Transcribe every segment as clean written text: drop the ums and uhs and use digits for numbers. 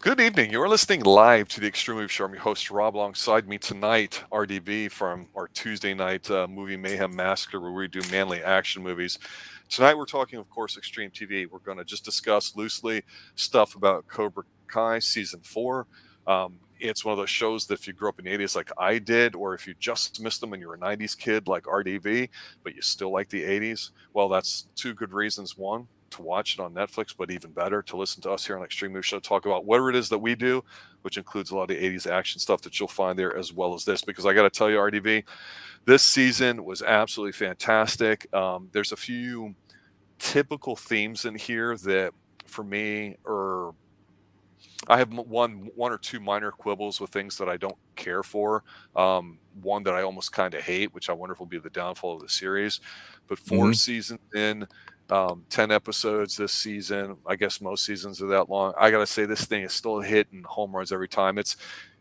Good evening. You're listening live to the Extreme Movie Show. I'm your host, Rob. Alongside me tonight, RDB from our Tuesday night movie Mayhem Massacre, where we do manly action movies. Tonight, we're talking, of course, Xtreme TV. We're going to just discuss loosely stuff about Cobra Kai Season 4. It's one of those shows that if you grew up in the 80s like I did, or if you just missed them and you're a 90s kid like RDV, but you still like the 80s, well, that's two good reasons. One, to watch it on Netflix, but even better to listen to us here on Extreme Movie Show talk about whatever it is that we do, which includes a lot of the 80s action stuff that you'll find there, as well as this. Because I got to tell you, RDV, this season was absolutely fantastic. There's a few typical themes in here that, for me, I have one or two minor quibbles with things that I don't care for. One that I almost kind of hate, which I wonder if will be the downfall of the series. But four seasons in, 10 episodes this season. I guess most seasons are that long. I got to say, this thing is still hitting home runs every time. It's,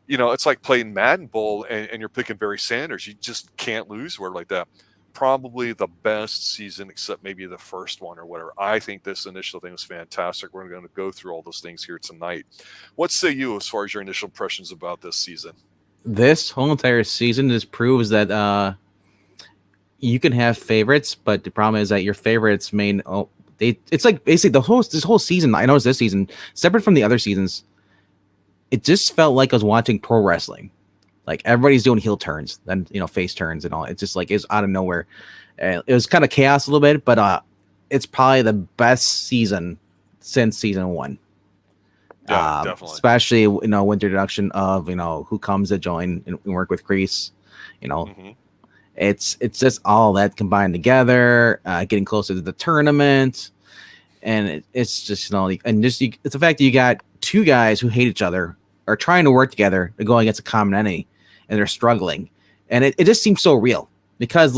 it's like playing Madden Bowl and you're picking Barry Sanders. You just can't lose word like that. Probably the best season, except maybe the first one or whatever. I think this initial thing was fantastic. We're going to go through all those things here tonight. What say you as far as your initial impressions about this season? This whole entire season just proves that you can have favorites, but the problem is that your favorites it's like basically this whole season. I noticed this season, separate from the other seasons, it just felt like I was watching pro wrestling. Like everybody's doing heel turns, then face turns and all. It's just like it's out of nowhere. It was kind of chaos a little bit, but it's probably the best season since season 1. Yeah, definitely. Especially with the introduction of who comes to join and work with Kreese. It's just all that combined together, getting closer to the tournament, and it's just it's the fact that you got two guys who hate each other are trying to work together to go against a common enemy, and they're struggling, and it just seems so real because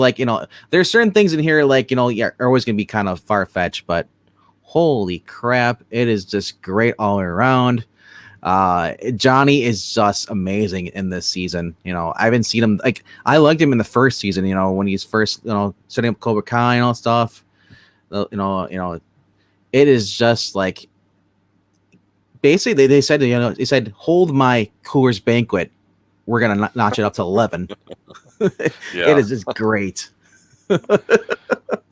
there's certain things in here are always gonna be kind of far-fetched, but holy crap, it is just great all around. Johnny is just amazing in this season. I haven't seen him I liked him in the first season, when he's first setting up Cobra Kai and all stuff. It is just like basically they said hold my Coors Banquet, we're gonna notch it up to 11. It is just great.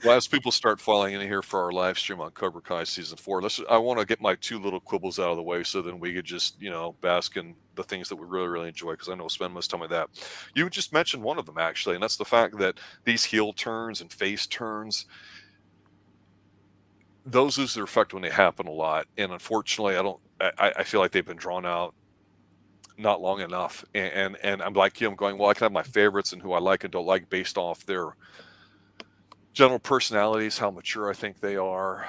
Well, as people start falling in here for our live stream on Cobra Kai Season 4, I want to get my two little quibbles out of the way so then we could just, bask in the things that we really, really enjoy, because I know we'll spend most time with that. You just mentioned one of them, actually, and that's the fact that these heel turns and face turns, those lose their effect when they happen a lot. And unfortunately, I feel like they've been drawn out not long enough. And I'm like you, I'm going, well, I can have my favorites and who I like and don't like based off their general personalities, how mature I think they are.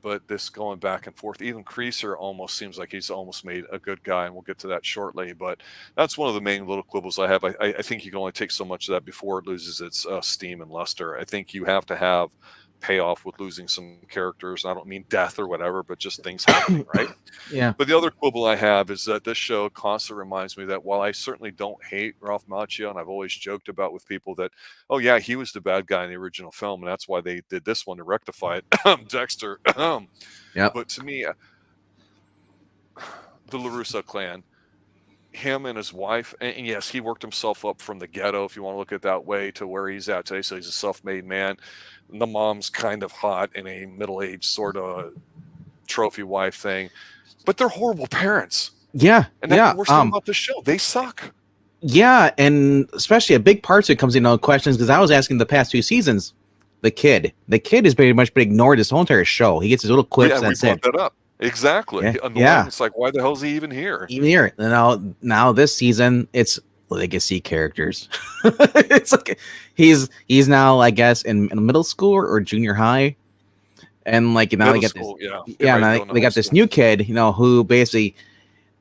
But this going back and forth, even Kreese almost seems like he's almost made a good guy, and we'll get to that shortly. But that's one of the main little quibbles I have. I think you can only take so much of that before it loses its steam and luster. I think you have to have payoff with losing some characters. I don't mean death or whatever, but just things happening, right? Yeah. But the other quibble I have is that this show constantly reminds me that while I certainly don't hate Ralph Macchio, and I've always joked about with people that, oh yeah, he was the bad guy in the original film, and that's why they did this one to rectify it. Dexter. Yeah. But to me, the LaRusso clan, him and his wife, and yes, he worked himself up from the ghetto, if you want to look at it that way, to where he's at today. So he's a self-made man. The mom's kind of hot in a middle-aged sort of trophy wife thing, but they're horrible parents. Yeah, and that's the worst thing about the show. They suck. Yeah, and especially a big part of it comes in questions, because I was asking the past 2 seasons. The kid is pretty much been ignored this whole entire show. He gets his little quips. Yeah, that's we brought that up. Exactly. Yeah. It's like, why the hell is he even here? Now this season, it's legacy characters. It's like he's now, I guess, in middle school or junior high, and now they got this. They got this new kid, who basically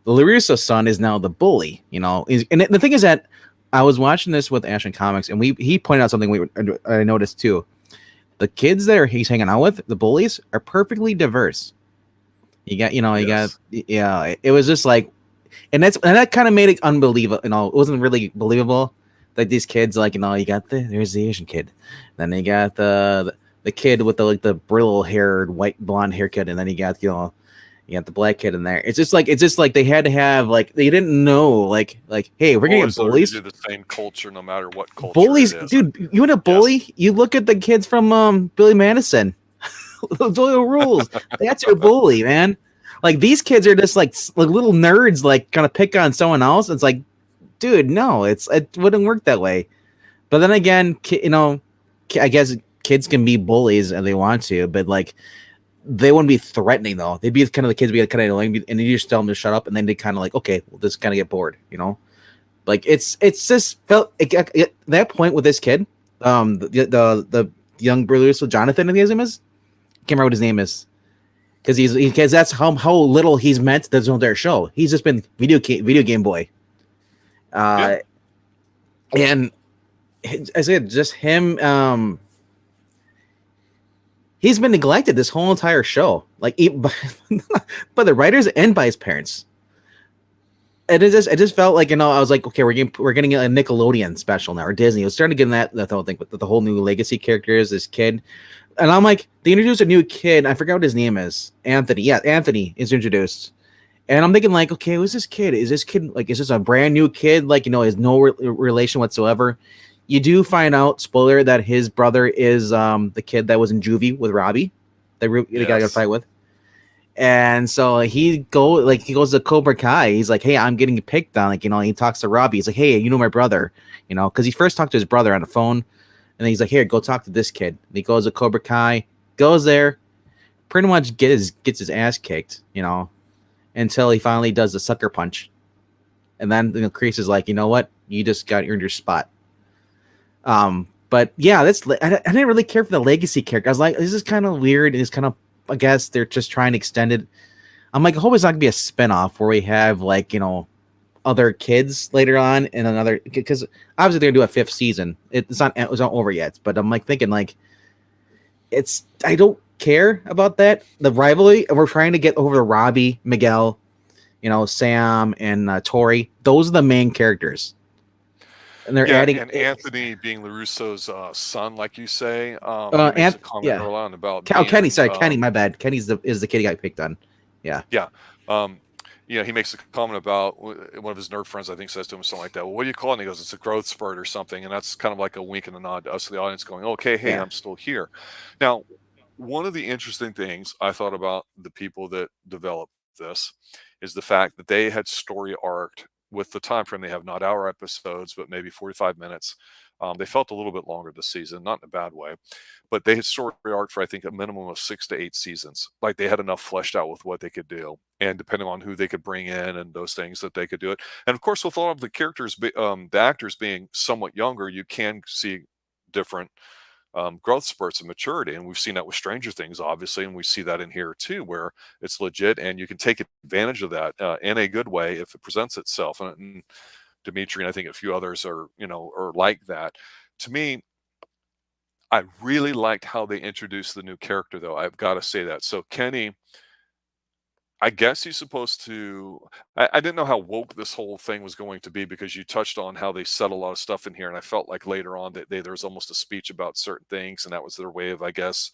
the LaRusso son is now the bully. And the thing is that I was watching this with Action Comics, and he pointed out something I noticed too. The kids that he's hanging out with, the bullies, are perfectly diverse. You got, it was just like, and that kind of made it unbelievable. It wasn't really believable that these kids, you got there's the Asian kid, then they got the kid with the brittle haired white blonde haircut, and then you got You got the black kid in there. It's just like they had to have like they didn't know like hey, we're gonna get Bullies are bullies. usually the same culture, no matter what culture it Bullies, is. dude. You want a Yes. bully? You look at the kids from Billy Madison. Those are the rules. That's your bully, man. Like these kids are just like little nerds, like kind of pick on someone else. It's like, dude, no, it wouldn't work that way. But then again, I guess kids can be bullies and they want to, but like they wouldn't be threatening though. They'd be kind of the kids be kind of annoying, and you just tell them to shut up, and then they kind of like, okay, we'll just kind of get bored, you know. Like it's just felt that point with this kid, the young LaRusso, Jonathan, I think his name is. Can't remember what his name is, because that's how little he's meant to this entire show. He's just been video game boy, Yeah. and I said just him. He's been neglected this whole entire show, like by the writers and by his parents. And it just felt like, I was like, okay, we're getting a Nickelodeon special now, or Disney. I was starting to get that whole thing with the whole new legacy characters, this kid, and I'm like, they introduced a new kid. I forgot what his name is. Anthony. Yeah, Anthony is introduced, and I'm thinking like, okay, who's this kid? Is this a brand new kid? Like, has no relation whatsoever. You do find out, spoiler, that his brother is the kid that was in juvie with Robbie, that the guy got a fight with. And so he goes to Cobra Kai. He's like, hey, I'm getting picked on. Like, he talks to Robbie. He's like, hey, my brother, because he first talked to his brother on the phone. And then he's like, here, go talk to this kid. And he goes to Cobra Kai, goes there, pretty much gets his ass kicked, until he finally does the sucker punch. And then Kreese is like, you know what? You just earned your spot. But yeah, I didn't really care for the legacy character. I was like, this is kind of weird. It's kind of, I guess they're just trying to extend it. I'm like, I hope it's not gonna be a spinoff where we have other kids later on in another, because obviously they're gonna do a 5th season. It's not over yet, but I'm like thinking like I don't care about that. The rivalry, we're trying to get over to Robbie, Miguel, Sam and Tori. Those are the main characters. And they're adding, and Anthony being LaRusso's son, like you say, he makes a comment early on about Kenny. Sorry, Kenny. My bad. Kenny's is the kid he got picked on. Yeah. Yeah. He makes a comment about one of his nerd friends, I think, says to him something like that. Well, what do you call it? And he goes, it's a growth spurt or something. And that's kind of like a wink and a nod to us, the audience, going, okay, hey, I'm still here. Now, one of the interesting things I thought about the people that developed this is the fact that they had story arced with the time frame they have, not hour episodes, but maybe 45 minutes. They felt a little bit longer this season, not in a bad way, but they had story arc for, I think, a minimum of 6 to 8 seasons. Like they had enough fleshed out with what they could do, and depending on who they could bring in and those things, that they could do it. And of course, with all of the characters, the actors being somewhat younger, you can see different growth spurts of maturity, and we've seen that with Stranger Things, obviously, and we see that in here too, where it's legit, and you can take advantage of that in a good way if it presents itself. And Dimitri and I think a few others are like that. To me, I really liked how they introduced the new character, though. I've got to say that. So Kenny, I guess he's supposed to. I didn't know how woke this whole thing was going to be, because you touched on how they said a lot of stuff in here, and I felt like later on that there was almost a speech about certain things, and that was their way of, I guess,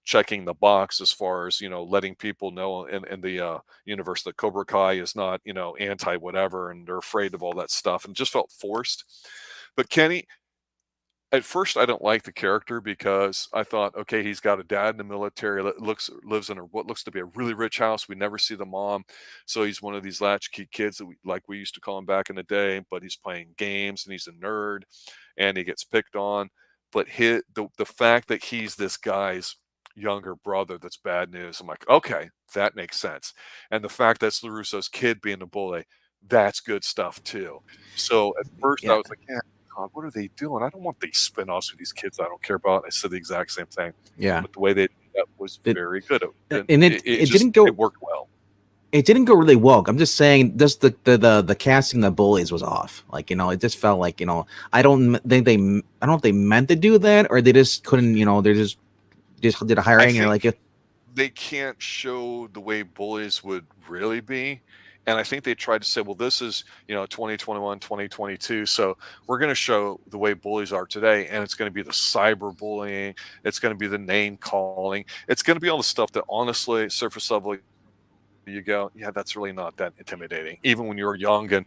checking the box as far as letting people know in the universe that Cobra Kai is not anti whatever, and they're afraid of all that stuff, and it just felt forced. But Kenny, at first, I don't like the character, because I thought, okay, he's got a dad in the military that lives in what looks to be a really rich house. We never see the mom, so he's one of these latchkey kids that we used to call him back in the day. But he's playing games, and he's a nerd, and he gets picked on. But the fact that he's this guy's younger brother, that's bad news. I'm like, okay, that makes sense. And the fact that's LaRusso's kid being a bully, that's good stuff too. So at first I was like, yeah, God, what are they doing? I don't want these spin-offs with these kids I don't care about. I said the exact same thing. Yeah. But the way they did that was very good. It worked well. It didn't go really woke. I'm just saying, just the casting of the bullies was off. Like, it just felt like, I don't know if they meant to do that, or they just couldn't, they just did a hiring, and they can't show the way bullies would really be. And I think they tried to say, well, this is 2021, 2022, so we're going to show the way bullies are today, and it's going to be the cyber bullying, it's going to be the name calling, it's going to be all the stuff that honestly, surface level, you go, yeah, that's really not that intimidating. Even when you're young and,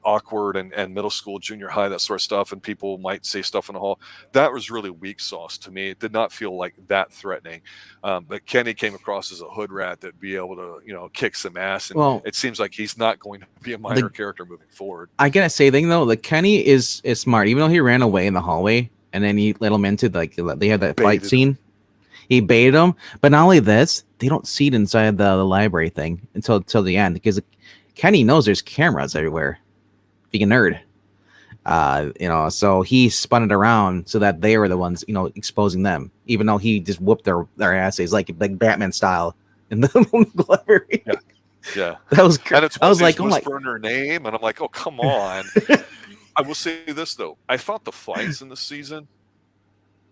awkward and middle school, junior high, that sort of stuff, and people might say stuff in the hall, that was really weak sauce to me. It did not feel like that threatening. But Kenny came across as a hood rat that'd be able to, kick some ass. And Well, it seems like he's not going to be a minor character moving forward. I gotta say, thing though, like Kenny is smart. Even though he ran away in the hallway, and then he let him into they had that fight scene. He baited him, but not only this, they don't see it inside the library thing until the end, because Kenny knows there's cameras everywhere. Being a nerd, so he spun it around so that they were the ones, exposing them, even though he just whooped their asses like Batman style in the library. Yeah, that was. I was like, whispering her name, and I'm like, oh, come on. I will say this though, I thought the fights in this season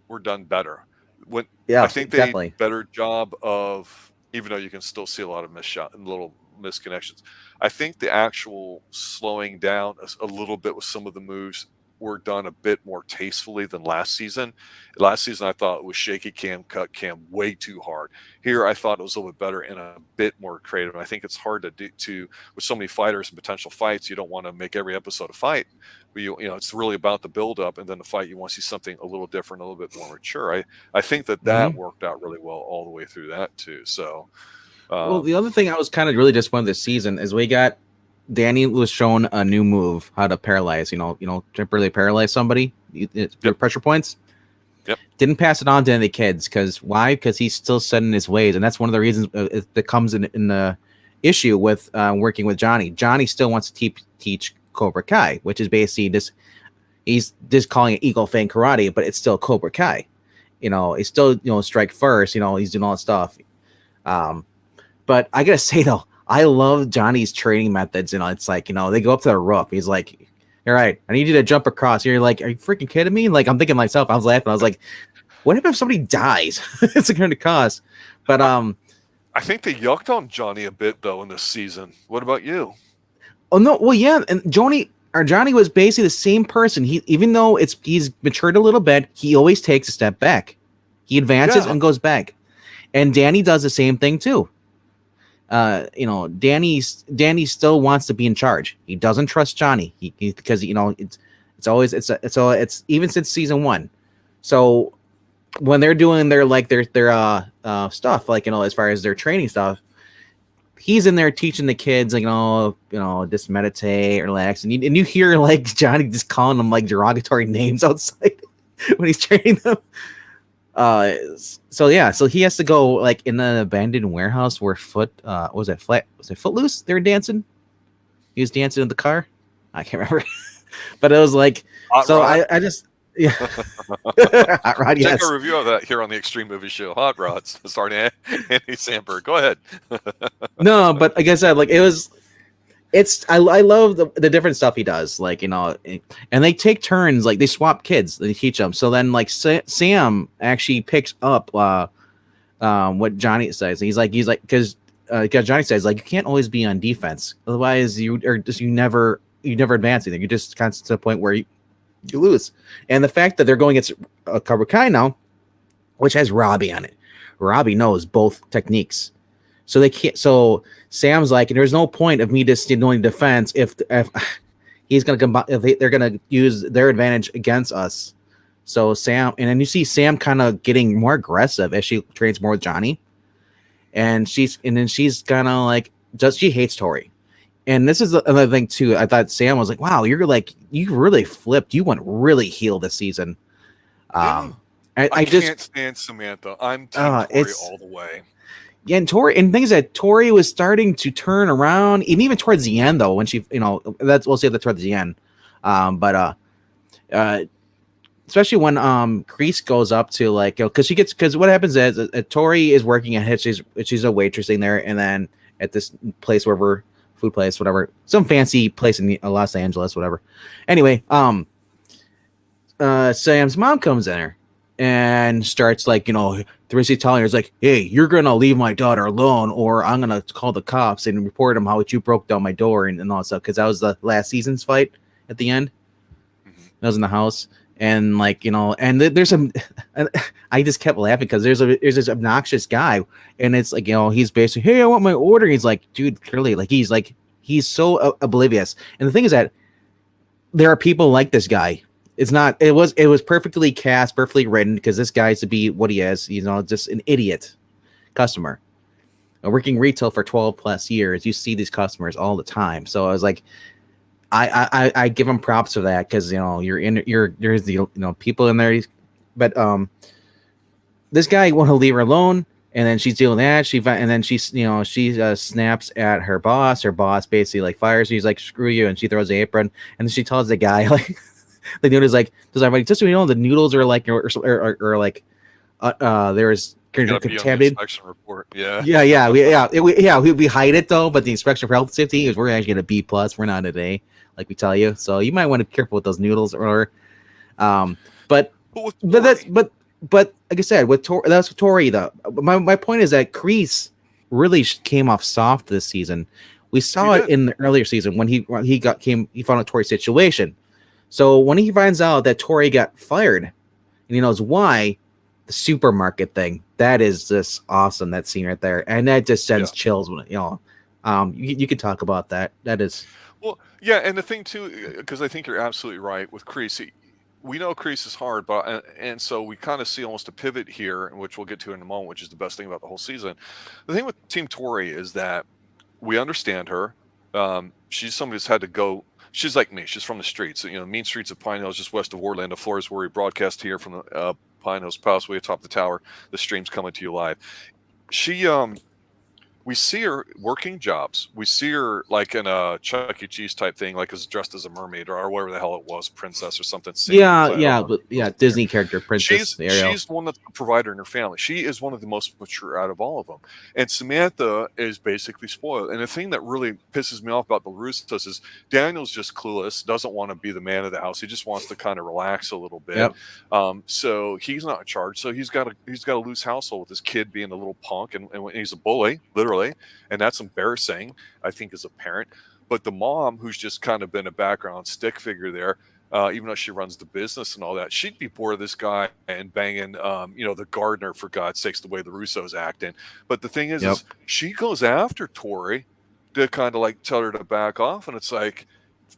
were done better. I think they did a better job of, even though you can still see a lot of little misconnections. I think the actual slowing down a little bit with some of the moves were done a bit more tastefully than last season. Last season, I thought it was shaky cam, cut cam way too hard. Here, I thought it was a little bit better and a bit more creative. And I think it's hard to with so many fighters and potential fights, you don't want to make every episode a fight. But it's really about the build up, and then the fight, you want to see something a little different, a little bit more mature. I think that worked out really well all the way through that too. So, well, the other thing I was kind of really disappointed this season is we got Danny was shown a new move, how to paralyze, temporarily paralyze somebody, pressure points. Yep. Didn't pass it on to any kids. Why? Because he's still set in his ways, and that's one of the reasons that comes in the issue with working with Johnny. Johnny still wants to teach Cobra Kai, which is basically he's just calling it Eagle Fang Karate, but it's still Cobra Kai. It's still strike first. He's doing all that stuff. But I gotta say though, I love Johnny's training methods. It's like, they go up to the roof. He's like, all right, I need you to jump across. You're like, are you freaking kidding me? Like, I'm thinking myself, I was laughing. I was like, what if somebody dies? It's going to cost. But I think they yucked on Johnny a bit though in this season. What about you? Oh no, well yeah, and Johnny was basically the same person. Even though he's matured a little bit, he always takes a step back. He advances and goes back. And Danny does the same thing too. Danny still wants to be in charge. He doesn't trust Johnny because it's even since season 1. So when they're doing their stuff, as far as their training stuff, he's in there teaching the kids, just meditate, relax, and you hear Johnny just calling them derogatory names outside when he's training them. So he has to go in an abandoned warehouse where was it Footloose? They were dancing. He was dancing in the car. I can't remember, but it was Hot Rod. I just Hot Rod. Check a review of that here on the Extreme Movie Show. Hot Rods, starring Andy Samberg. Go ahead. No, but like I said, it was. I love the different stuff he does, and they take turns, they swap kids, they teach them. So then Sam actually picks up what Johnny says. He's like because Johnny says you can't always be on defense, otherwise you never advance anything. You're just constant to the point where you lose. And the fact that they're going against Cobra Kai now, which has Robbie on it, Robbie knows both techniques. So they can't. So Sam's there's no point of me just doing defense if he's gonna combine, if they're gonna use their advantage against us. So Sam, and then you see Sam kind of getting more aggressive as she trains more with Johnny, and she's kind of she hates Tori. And this is another thing too. I thought Sam was wow, you really flipped. You went really heel this season. I can't stand Samantha. I'm team Tori all the way. Yeah, and Tori, and things that Tori was starting to turn around, and even towards the end, though, when she, we'll say that towards the end, especially when Kreese goes up to because what happens is Tori is working at she's a waitress in there, and then at this place food place, whatever, some fancy place in Los Angeles, whatever. Anyway, Sam's mom comes in there and starts Theresa telling her, hey, you're gonna leave my daughter alone, or I'm gonna call the cops and report them how you broke down my door and all that stuff. Because that was the last season's fight at the end. That was in the house, And like, you know, and there's some, I just kept laughing because there's this obnoxious guy, and it's like, you know, he's basically, hey, I want my order. He's like, dude, clearly, like he's so oblivious. And the thing is that there are people like this guy. It's not. It was perfectly cast, perfectly written because this guy's to be what he is. You know, just an idiot customer. Working retail for 12 plus years, you see these customers all the time. So I was like, I give him props for that because you know there's the you know people in there, but this guy want to leave her alone, and then she's doing that. And then she's you know she snaps at her boss. Her boss basically like fires her. He's like screw you, and she throws the apron, and then she tells the guy like the dude is like does everybody just so you know the noodles are like or like there's contaminated inspection report. Yeah. We hide it though, but the inspection for health and safety is we're actually at a B plus. We're not an A, like we tell you. So you might want to be careful with those noodles, or, but like I said, with that's with Tori though. My point is that Kreese really came off soft this season. We saw it in the earlier season when he found out Tori's situation. So when he finds out that Tori got fired, and he knows why. The supermarket thing that is just awesome, that scene right there, and that just sends chills when you know you can talk about that. That is and the thing too, because I think you're absolutely right with Kreese. We know Kreese is hard, but and so we kind of see almost a pivot here, which we'll get to in a moment, which is the best thing about the whole season. The thing with Team Tori is that we understand her. She's somebody who's had to go. She's like me. She's from the streets. You know, mean streets of Pine Hills, just west of Orlando, Florida, where we broadcast here from the Pine Hills Palace, way atop the tower. The stream's coming to you live. She we see her working jobs. We see her like in a Chuck E. Cheese type thing, like is dressed as a mermaid or whatever the hell it was, princess or something. Disney character princess. She's one that's a provider in her family. She is one of the most mature out of all of them. And Samantha is basically spoiled. And the thing that really pisses me off about the LaRussos is Daniel's just clueless, doesn't want to be the man of the house. He just wants to kind of relax a little bit. So he's not in charge. So he's got a loose household with his kid being a little punk, and he's a bully, literally. And that's embarrassing, I think, as a parent. But the mom, who's just kind of been a background stick figure there, even though she runs the business and all that, she'd be bored of this guy and banging, the gardener, for God's sakes, the way the Russo's acting. But the thing is she goes after Tori to kind of like tell her to back off. And it's like,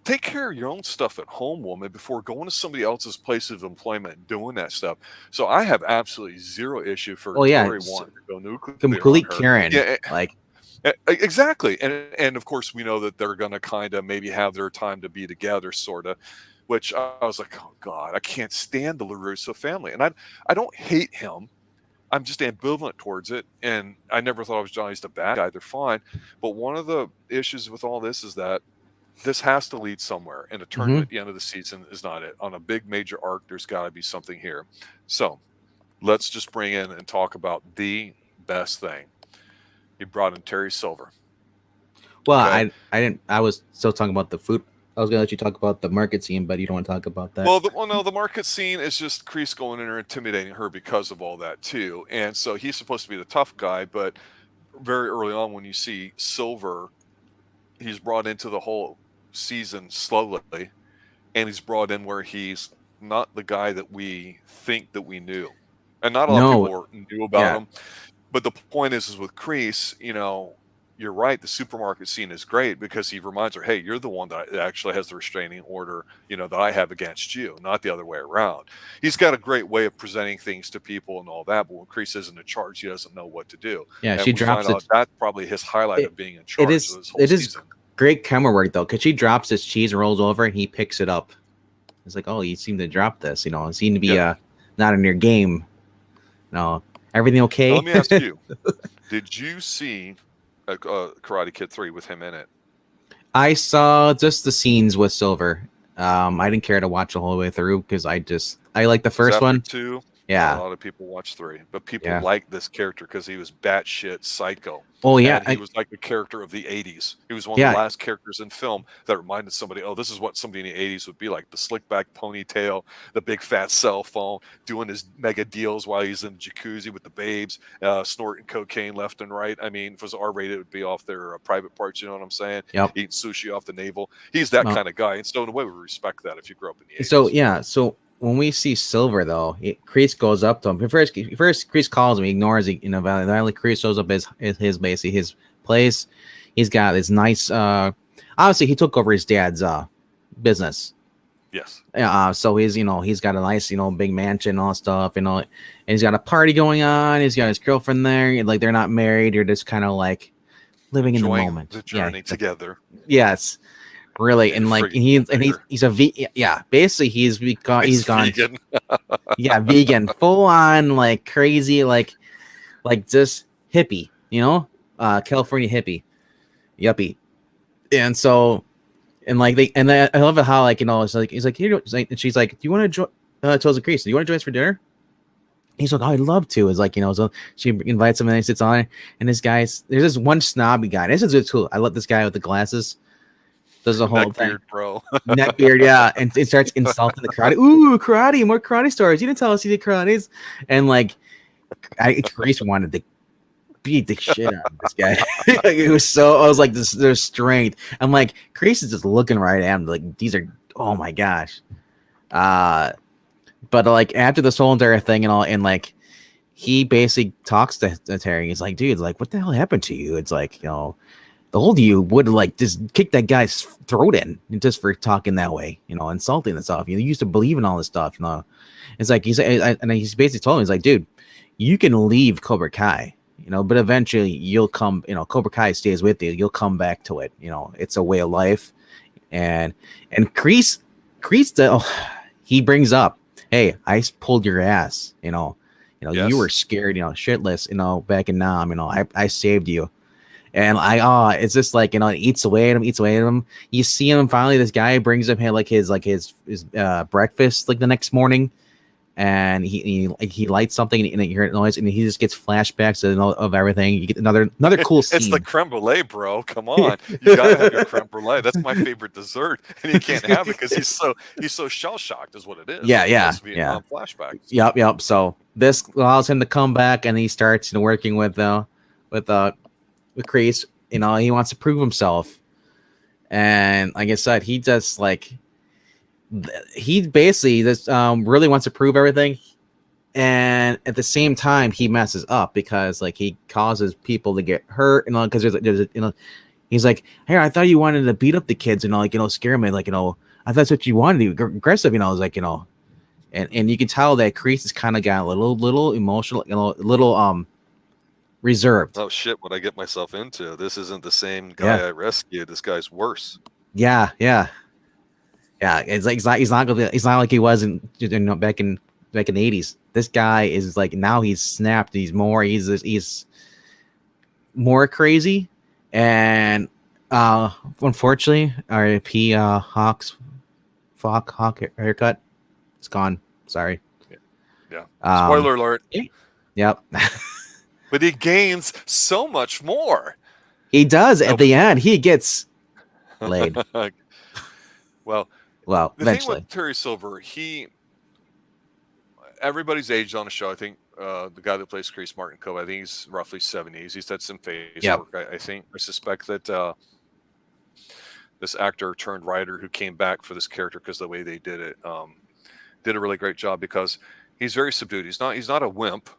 take care of your own stuff at home, woman, before going to somebody else's place of employment and doing that stuff. So I have absolutely zero issue for Tori wanting to go nuclear. Complete Karen. Exactly. And of course we know that they're going to kind of maybe have their time to be together, sort of, which I was like, oh God, I can't stand the LaRusso family. And I don't hate him. I'm just ambivalent towards it. And I never thought I was Johnny's the bad guy. They're fine. But one of the issues with all this is that this has to lead somewhere, and a tournament at the end of the season is not it. On a big major arc, there's got to be something here. So let's just bring in and talk about the best thing. He brought in Terry Silver. Well, okay. I was still talking about the food. I was going to let you talk about the market scene, but you don't want to talk about that. Well, the market scene is just Kreese going in there intimidating her because of all that too. And so he's supposed to be the tough guy, but very early on when you see Silver, he's brought into the whole season slowly, and he's brought in where he's not the guy that we think that we knew, and not a lot of people knew about him. But the point is with Kreese, you're right, the supermarket scene is great because he reminds her, hey, you're the one that actually has the restraining order, that I have against you, not the other way around. He's got a great way of presenting things to people and all that, but when Kreese isn't in charge, he doesn't know what to do. And she drops it. That's probably his highlight of being in charge of this whole season. Great camera work though, because she drops this cheese and rolls over, and he picks it up. It's like, oh, you seem to drop this. It seemed to be not in your game. No, everything okay? Now, let me ask you: did you see Karate Kid 3 with him in it? I saw just the scenes with Silver. I didn't care to watch the whole way through because I like the first one. 2. Yeah, a lot of people watch 3, but people like this character because he was batshit psycho. Oh yeah, and he was like the character of the 80s. He was one of the last characters in film that reminded somebody, oh, this is what somebody in the 80s would be like: the slick back ponytail, the big fat cell phone, doing his mega deals while he's in the jacuzzi with the babes, snorting cocaine left and right. I mean, if it was R-rated, it would be off their private parts. You know what I'm saying? Yep. Eating sushi off the navel. He's that kind of guy, and so in a way, we respect that if you grew up in the 80s. So when we see Silver though, Kreese goes up to him. First Kreese calls him, he ignores it. You know, Valley Kreese shows up his basically his place. He's got this nice. Obviously, he took over his dad's business. Yes. So he's got a nice big mansion and all that stuff, and he's got a party going on. He's got his girlfriend there. And, like they're not married. They're just kind of like living in the moment, the journey together. Yes. Really, and like he's a basically he's gone vegan. Vegan, full on like crazy, like just hippie, California hippie, yuppie, and so and like I love it how like it's like he's like and she's like, do you want to join? Tells the Kreese, do you want to join us for dinner? He's like, oh, I'd love to. It's like, so she invites him and he sits on it, and there's this one snobby guy. This is cool. I love this guy with the glasses. Does the whole neck thing. Beard, bro. Neck beard, yeah. And it starts insulting the karate. Ooh, karate, more karate stories. You didn't tell us you did karates. And like Kreese wanted to beat the shit out of this guy. It was so I was like, there's strength. I'm like, Kreese is just looking right at him. Like, these are oh my gosh. But like after this whole entire thing and all, and like he basically talks to Terry. He's like, dude, like, what the hell happened to you? It's like, the old you would like just kick that guy's throat in just for talking that way, insulting and stuff. You used to believe in all this stuff. It's like he's basically told him, he's like, dude, you can leave Cobra Kai, but eventually you'll come. Cobra Kai stays with you. You'll come back to it. It's a way of life. And Kreese, he brings up, hey, I pulled your ass. Yes. You were scared, shitless. Back in Nam. I saved you. And it's just like it eats away at him. You see him finally. This guy brings him his breakfast like the next morning, and he lights something and you hear noise, and he just gets flashbacks of everything. You get another cool scene. It's the creme brulee, bro. Come on, you gotta have your creme brulee. That's my favorite dessert, and you can't have it because he's so shell shocked, is what it is. Yeah. Flashbacks. Yep. So this allows him to come back, and he starts working with Kreese. He wants to prove himself, and like I said, he just like he basically just really wants to prove everything, and at the same time he messes up because like he causes people to get hurt and because there's he's like, hey, I thought you wanted to beat up the kids and scare them, like I thought that's what you wanted to do, aggressive, like and you can tell that Kreese has kind of got a little emotional, little reserved. Oh shit! What I get myself into? This isn't the same guy I rescued. This guy's worse. Yeah. It's like he's not like he was back in the 80s. This guy is like now he's snapped. He's more crazy, and unfortunately, R.I.P. Hawk haircut. It's gone. Sorry. Yeah. Spoiler alert. Yep. But he gains so much more. He does at the end. He gets laid. well, the eventually. Thing with Terry Silver, everybody's aged on the show. I think the guy that plays Kreese, Martin Coe, I think he's roughly 70s. He's had some face work. I suspect that this actor turned writer who came back for this character because the way they did it did a really great job because he's very subdued. He's not a wimp.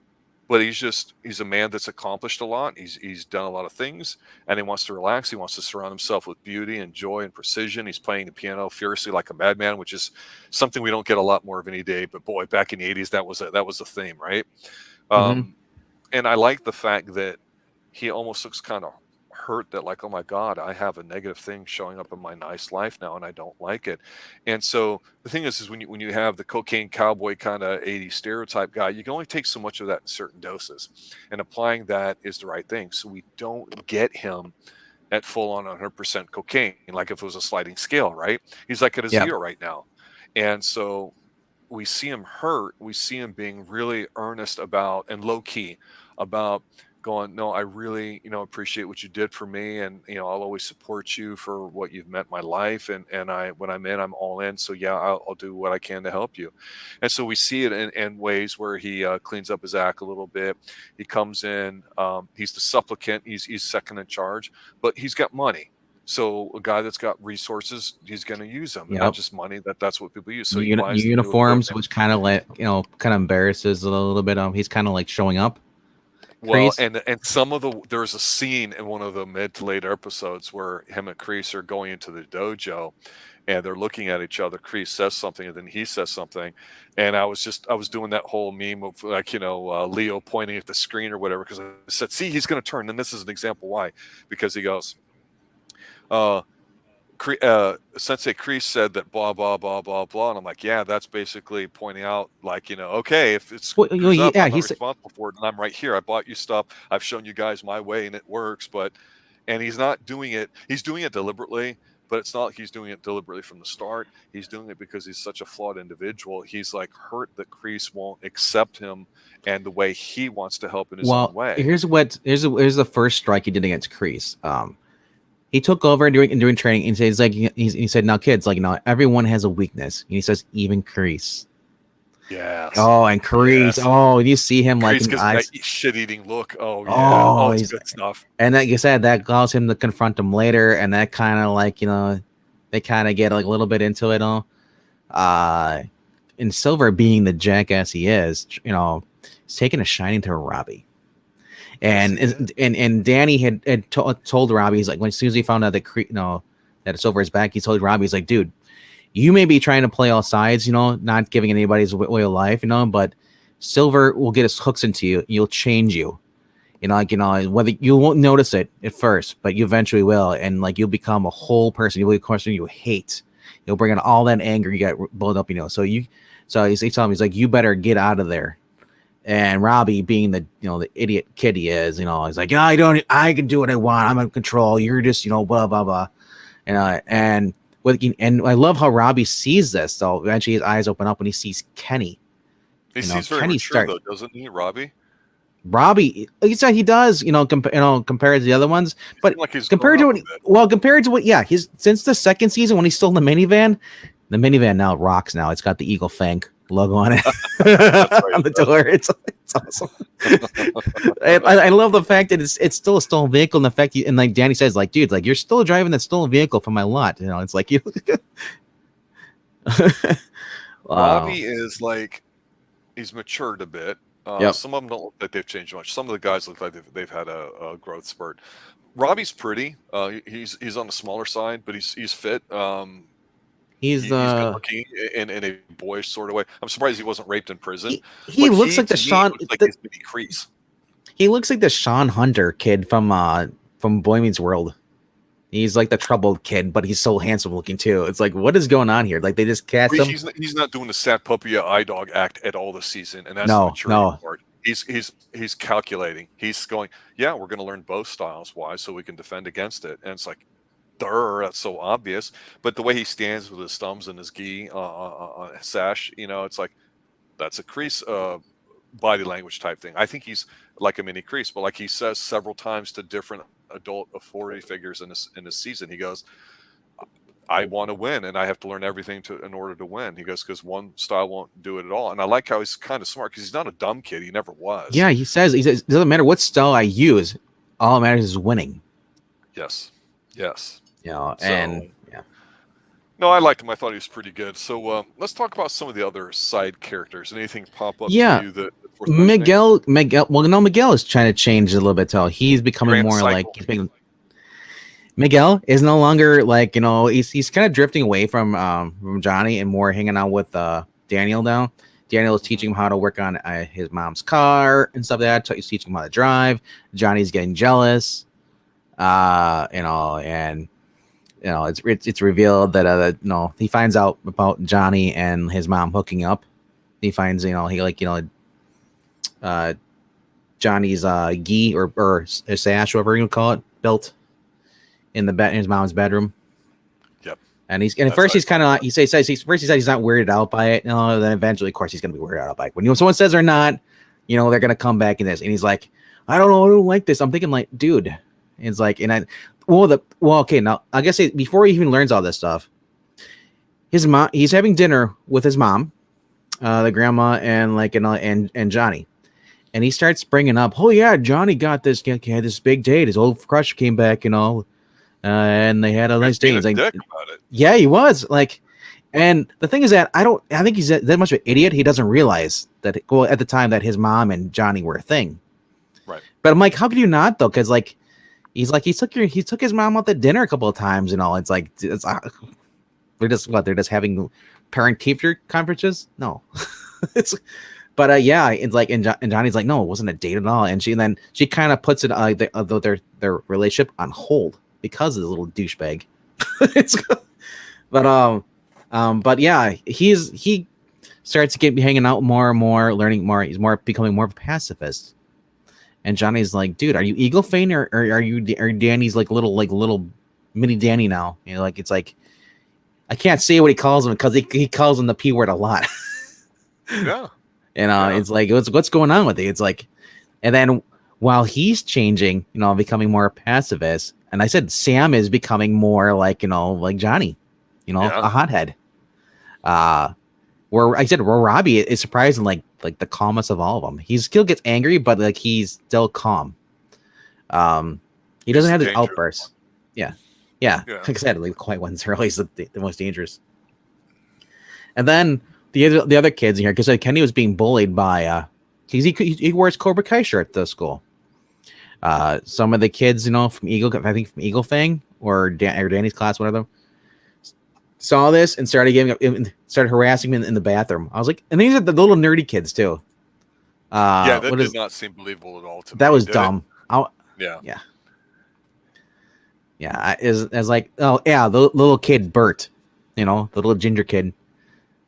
But he's a man that's accomplished a lot. He's done a lot of things, and he wants to relax. He wants to surround himself with beauty and joy and precision. He's playing the piano furiously like a madman, which is something we don't get a lot more of any day. But boy, back in the 80s, that was a theme, right? And I like the fact that he almost looks kind of hurt that like, oh my God, I have a negative thing showing up in my nice life now, and I don't like it. And so the thing is when you have the cocaine cowboy kind of 80s stereotype guy, you can only take so much of that in certain doses, and applying that is the right thing. So we don't get him at full on 100% cocaine, like if it was a sliding scale, right? He's like at a 0 right now. And so we see him hurt. We see him being really earnest about and low key about going, no, I really, appreciate what you did for me. And, I'll always support you for what you've meant in my life. And when I'm in, I'm all in. So yeah, I'll do what I can to help you. And so we see it in ways where he cleans up his act a little bit. He comes in, he's the supplicant. He's second in charge, but he's got money. So a guy that's got resources, he's going to use them, and not Yep. just money. That's what people use. So he buys the new Uniforms, equipment. which kind of like kind of embarrasses a little bit. He's kind of like showing up. Well, Kreese. and there's a scene in one of the mid to late episodes where him and Kreese are going into the dojo, and they're looking at each other. Kreese says something, and then he says something, and I was doing that whole meme of like Leo pointing at the screen or whatever, because I said, see, he's going to turn, and this is an example why, because he goes, Sensei Kreese said that blah blah blah blah blah, and I'm like, yeah, that's basically pointing out like, okay, if it's Well, screws up, yeah, I'm not responsible for it, and I'm right here. I bought you stuff. I've shown you guys my way, and it works. And he's not doing it. He's doing it deliberately, but it's not like he's doing it deliberately from the start. He's doing it because he's such a flawed individual. He's like hurt that Kreese won't accept him and the way he wants to help in his own way. Here's the first strike he did against Kreese. He took over during training, and he said, "Now, kids, like, everyone has a weakness." And he says, "Even Kreese." Yes. Oh, and Kreese. Yes. Oh, and you see him like in eyes, that shit-eating look. Oh, yeah. Oh, it's good stuff. And like you said, that allows him to confront him later, and that kind of like they kind of get like a little bit into it all. And Silver, being the jackass he is, he's taking a shining to Robbie. And Danny had told Robbie, he's like, when as soon as he found out that that Silver is back, he told Robbie, he's like, dude, you may be trying to play all sides, not giving anybody's way of life, but Silver will get his hooks into you. You'll change you, whether you won't notice it at first, but you eventually will, and like you'll become a whole person. You'll be a person you hate. You'll bring in all that anger you got built up, So he's telling him, he's like, you better get out of there. And Robbie, being the the idiot kid he is, he's like, yeah, I can do what I want. I'm in control. You're just blah blah blah, and I love how Robbie sees this. So eventually his eyes open up when he sees Kenny. He sees very mature though, doesn't he, Robbie? Robbie, he said he does, compared to the other ones, but like he's compared to what, he's since the second season when he stole the minivan now rocks. Now it's got the Eagle Fang logo on it. Right, on the door. It's awesome. I love the fact that it's still a stolen vehicle, and the fact and like Danny says, like, dude, like, you're still driving that stolen vehicle from my lot. It's like you. Robbie is like, he's matured a bit. Yep. Some of them don't look like they've changed much. Some of the guys look like they've had a growth spurt. Robbie's pretty. He's on the smaller side, but he's fit. He's good looking in a boyish sort of way. I'm surprised he wasn't raped in prison. He looks like the Sean. His mini Kreese. He looks like the Sean Hunter kid from Boy Meets World. He's like the troubled kid, but he's so handsome looking too. It's like, what is going on here? Like, they just cast him. He's not doing the sad puppy eye dog act at all this season, and that's no, the maturity part. He's calculating. He's going, yeah, we're going to learn both styles. Why? So we can defend against it. And it's like, that's so obvious. But the way he stands with his thumbs and his gi on his sash, it's like, that's a Kreese body language type thing. I think he's like a mini Kreese, but like he says several times to different adult authority figures in this season, he goes, I want to win, and I have to learn everything in order to win. He goes, because one style won't do it at all. And I like how he's kind of smart, because he's not a dumb kid. He never was. Yeah, he says it doesn't matter what style I use. All that matters is winning. Yes. No, I liked him. I thought he was pretty good. So let's talk about some of the other side characters. Anything pop up to you that Miguel. Well, no, Miguel is trying to change a little bit. So he's becoming more like Miguel is no longer like he's kind of drifting away from Johnny and more hanging out with Daniel now. Daniel is teaching him how to work on his mom's car and stuff like that. So he's teaching him how to drive. Johnny's getting jealous, it's revealed that he finds out about Johnny and his mom hooking up. He finds Johnny's gi or sash, whatever you call it, built in his mom's bedroom. Yep. And at first he's kind of he says he's not weirded out by it. Then eventually, of course, he's gonna be weirded out by it. When someone says they're not, they're gonna come back in this, and he's like, I don't know, I don't like this. I'm thinking like, dude, it's like, okay, now I guess before he even learns all this stuff, his mom, he's having dinner with his mom, the grandma, and Johnny, and he starts bringing up, oh yeah, Johnny got this, he had this big date, his old crush came back, and they had a nice day. Being a He's like, dick about it. yeah, he was like, and the thing is that I think he's that much of an idiot. He doesn't realize that, well, at the time that his mom and Johnny were a thing. Right. But I'm like, how could you not though? Because like, he took his mom out to dinner a couple of times and all. It's like, they're just having parent teacher conferences. No, but yeah, it's like, and Johnny's like, no, it wasn't a date at all. And she kind of puts it their relationship on hold because of the little douchebag. But yeah, he starts to get hanging out more and more, learning more. He's becoming more of a pacifist. And Johnny's like, dude, are you Eagle Fane or are Danny's like little mini Danny now? You know, like it's like I can't say what he calls him because he calls him the P word a lot. Yeah. And it's like what's going on with it? It's like, and then while he's changing, you know, becoming more pacifist, and I said Sam is becoming more like, you know, like Johnny, you know, a hothead. Where Robbie is surprising, like the calmest of all of them. He still gets angry, but like he's still calm. He doesn't have the outbursts. Yeah. Like I said, like the quiet ones are always the most dangerous. And then the other kids in here, because Kenny was being bullied by he wears Cobra Kai shirt to school. Some of the kids, you know, from Eagle Fang or Danny's class, one of them, saw this and started harassing him in the bathroom. I was like, and these are the little nerdy kids too. That did not seem believable at all to me. That was dumb. Yeah. As like, oh yeah, the little kid Bert, you know, the little ginger kid,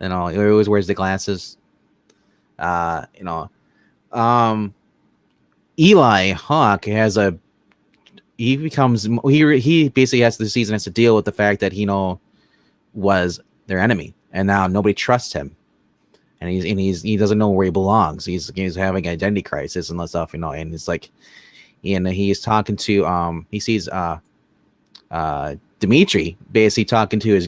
you know, he always wears the glasses. You know, Eli Hawk he basically this season has to deal with the fact that he was their enemy, and now nobody trusts him, and he doesn't know where he belongs. He's having an identity crisis and stuff, you know. And it's like, and he's talking to he sees Dimitri basically talking to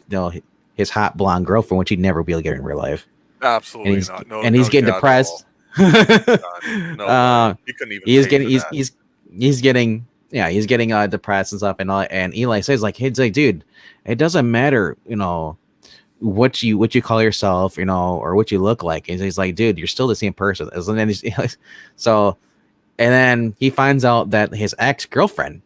his hot blonde girlfriend, which he'd never be able to get in real life. Absolutely not. No, and he's getting depressed. He couldn't even. He's getting depressed and stuff, and Eli says like, hey, dude, it doesn't matter, you know, what you call yourself, you know, or what you look like. And he's like, dude, you're still the same person. So, and then he finds out that his ex-girlfriend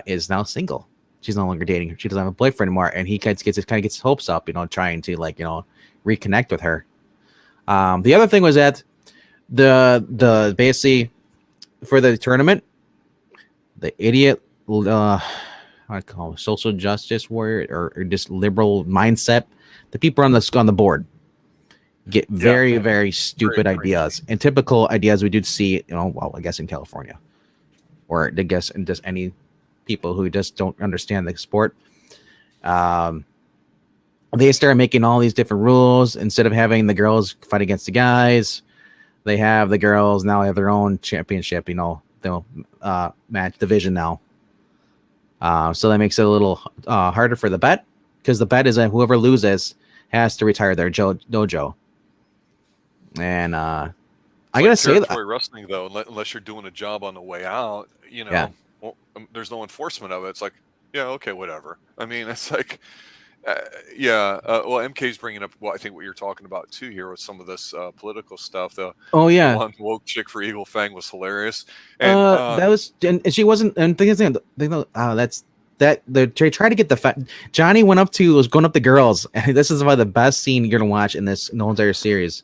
is now single. She's no longer dating. She doesn't have a boyfriend anymore, and he kind of gets his hopes up, you know, trying to reconnect with her. The other thing was that the basically for the tournament, the idiot I'd call social justice warrior or just liberal mindset, the people on the board get very stupid ideas and typical ideas we do see, you know, well, I guess in California, or I guess in just any people who just don't understand the sport. They start making all these different rules. Instead of having the girls fight against the guys, they have the girls now have their own championship, you know, match division now. So that makes it a little harder for the bet, because the bet is that whoever loses has to retire their dojo. And I gotta say that wrestling, though, unless you're doing a job on the way out, you know, there's no enforcement of it. It's like, yeah, okay, whatever. I mean, it's like, well, MK's bringing up I think what you're talking about too here with some of this political stuff. The one woke chick for Eagle Fang was hilarious. And that was, and she wasn't. And thing is, they tried to get Johnny was going up to girls, and this is about the best scene you're gonna watch in this entire series,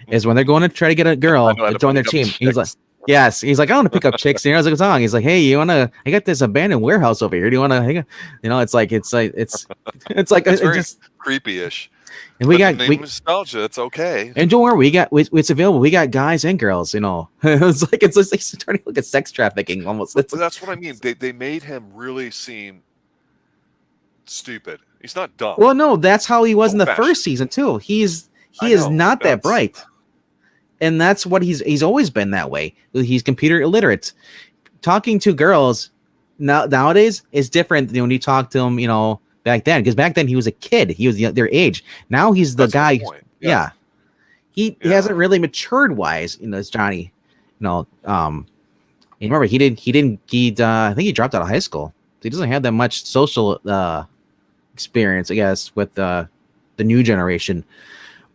is when they're going to try to get a girl to join their team. He's like, yes, he's like, I want to pick up chicks. And I was like, what's wrong? He's like, hey, I got this abandoned warehouse over here. Do you want to hang out? You know, it's just creepy-ish. And we got nostalgia. It's okay. And don't worry, it's available. We got guys and girls. You know, it's like starting to look at sex trafficking almost. That's what I mean. They made him really seem stupid. He's not dumb. Well, no, that's how he was in the first season too. He is not that bright. And that's what he's always been that way. He's computer illiterate. Talking to girls nowadays is different than when you talk to him, you know, back then. Because back then he was a kid. He was their age. Now he's the guy. Yeah. He hasn't really matured wise, you know, as Johnny. You know, remember he I think he dropped out of high school. he doesn't have that much social experience, I guess, with the new generation.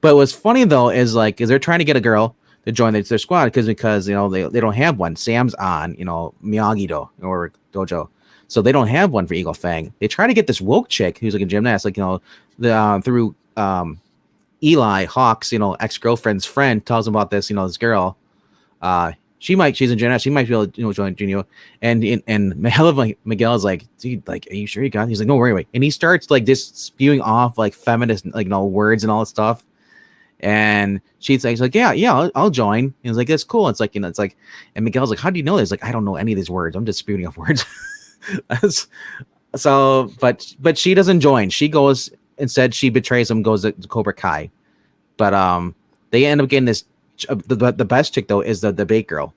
But what's funny though is they're trying to get a girl to join their squad because you know they don't have one. Sam's on Miyagi-Do or dojo, so they don't have one for Eagle Fang. They try to get this woke chick who's like a gymnast, through Eli Hawk's ex-girlfriend's friend tells him about this this girl. She's a gymnast. She might be able to join Junior. And Miguel is like, dude, like, are you sure you got it? He's like, no, wait. And he starts like just spewing off like feminist words and all that stuff. And she's like, yeah, I'll join. And he's like, that's cool. It's like, it's like, and Miguel's like, how do you know this? Like, I don't know any of these words. I'm just spewing off words. So, but she doesn't join. She goes instead. She betrays him. Goes to Cobra Kai. But they end up getting this. The best chick though is the bait girl.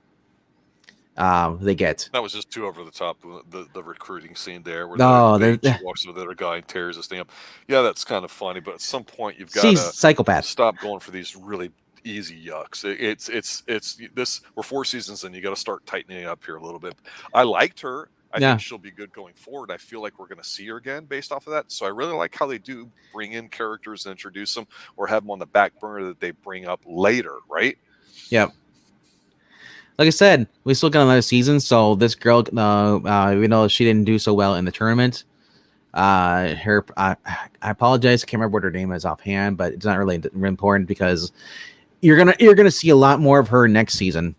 They get that was just too over the top. The recruiting scene there, where she walks with the other guy and tears this thing up. Yeah, that's kind of funny, but at some point you've got to psychopath. Stop going for these really easy yucks. It's this. We're 4 seasons and you got to start tightening up here a little bit. I liked her. I think she'll be good going forward. I feel like we're going to see her again based off of that. So I really like how they do bring in characters and introduce them, or have them on the back burner that they bring up later, right? Yep. Like I said, we still got another season. So this girl, even though she didn't do so well in the tournament, I apologize. I can't remember what her name is offhand, but it's not really important because you're gonna see a lot more of her next season.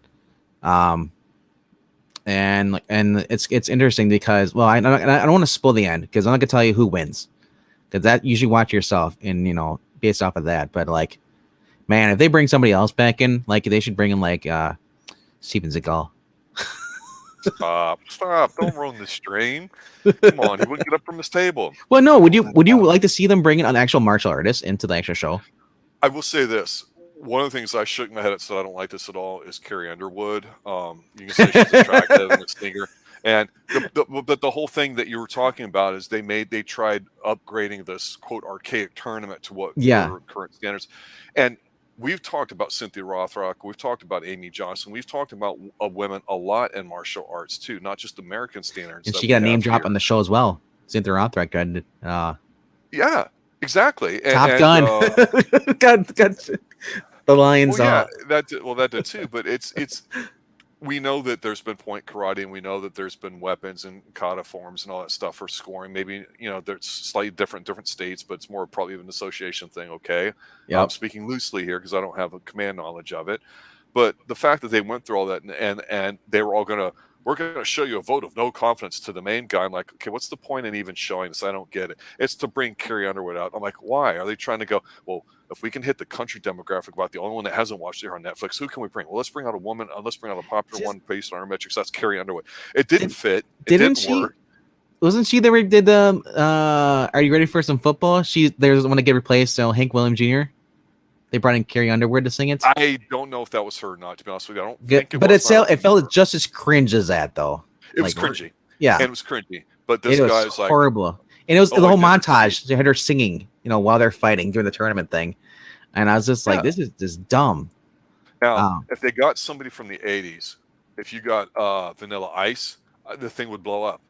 And it's interesting because I don't want to spoil the end because I'm not gonna tell you who wins because that you should watch yourself and based off of that. But like, man, if they bring somebody else back in, like they should bring in like Steven Seagal. Stop! Don't ruin the stream. Come on, he wouldn't get up from his table. Well, no. Would you like to see them bring in an actual martial artist into the actual show? I will say this. One of the things I shook my head at, said I don't like this at all, is Carrie Underwood. You can say she's attractive and a stinger. And but the whole thing that you were talking about is they tried upgrading this quote archaic tournament to what were current standards. And we've talked about Cynthia Rothrock, we've talked about Amy Johnson, we've talked about women a lot in martial arts too, not just American standards. And she got a name drop on the show as well. Cynthia Rothrock did. Yeah, exactly. Top Gun. got the Lions. Well, yeah, that did too. But it's we know that there's been point karate, and we know that there's been weapons and kata forms and all that stuff for scoring. Maybe there's slightly different states, but it's more probably an association thing. Okay, I'm speaking loosely here because I don't have a command knowledge of it. But the fact that they went through all that and they were all we're going to show you a vote of no confidence to the main guy. I'm like, okay, what's the point in even showing this? I don't get it. It's to bring Carrie Underwood out. I'm like, why? Are they trying to go, well, if we can hit the country demographic about the only one that hasn't watched it on Netflix, who can we bring? Well, let's bring out a woman. Let's bring out a popular one based on our metrics. That's Carrie Underwood. It didn't fit. It didn't work. Wasn't she the did the Are You Ready for Some Football? There's one to get replaced. So Hank Williams Jr. They brought in Carrie Underwood to sing it. I don't know if that was her or not, to be honest with you. I don't think it but was. But it felt just as cringe as that, though. It was cringy. Yeah. And it was cringy. But this guy's like horrible. And it was the whole montage. They had her singing, while they're fighting during the tournament thing. And I was just like, this is just dumb. Now, if they got somebody from the 80s, if you got Vanilla Ice, the thing would blow up.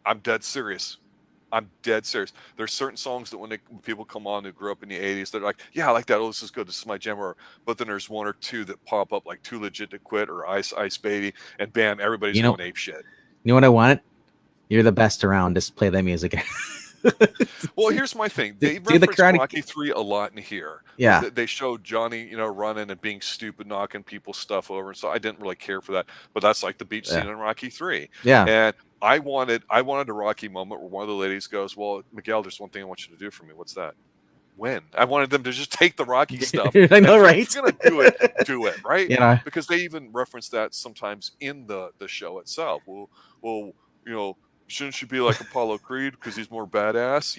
I'm dead serious. There's certain songs that when people come on who grew up in the 80s, they're like, yeah, I like that. Oh, this is good. This is my jam. But then there's one or two that pop up like Too Legit to Quit or Ice Ice Baby, and bam, everybody's going ape shit. You know what I want? You're the best around. Just play that music. Well, here's my thing. They reference Rocky 3 a lot in here. Yeah. They showed Johnny, running and being stupid, knocking people's stuff over. And so I didn't really care for that. But that's like the beach scene in Rocky 3. Yeah. And I wanted a Rocky moment where one of the ladies goes, well, Miguel, there's one thing I want you to do for me. What's that? When? I wanted them to just take the Rocky stuff. I know, right? If you're going to do it, right? Yeah. Because they even reference that sometimes in the show itself. Well, shouldn't you be like Apollo Creed because he's more badass?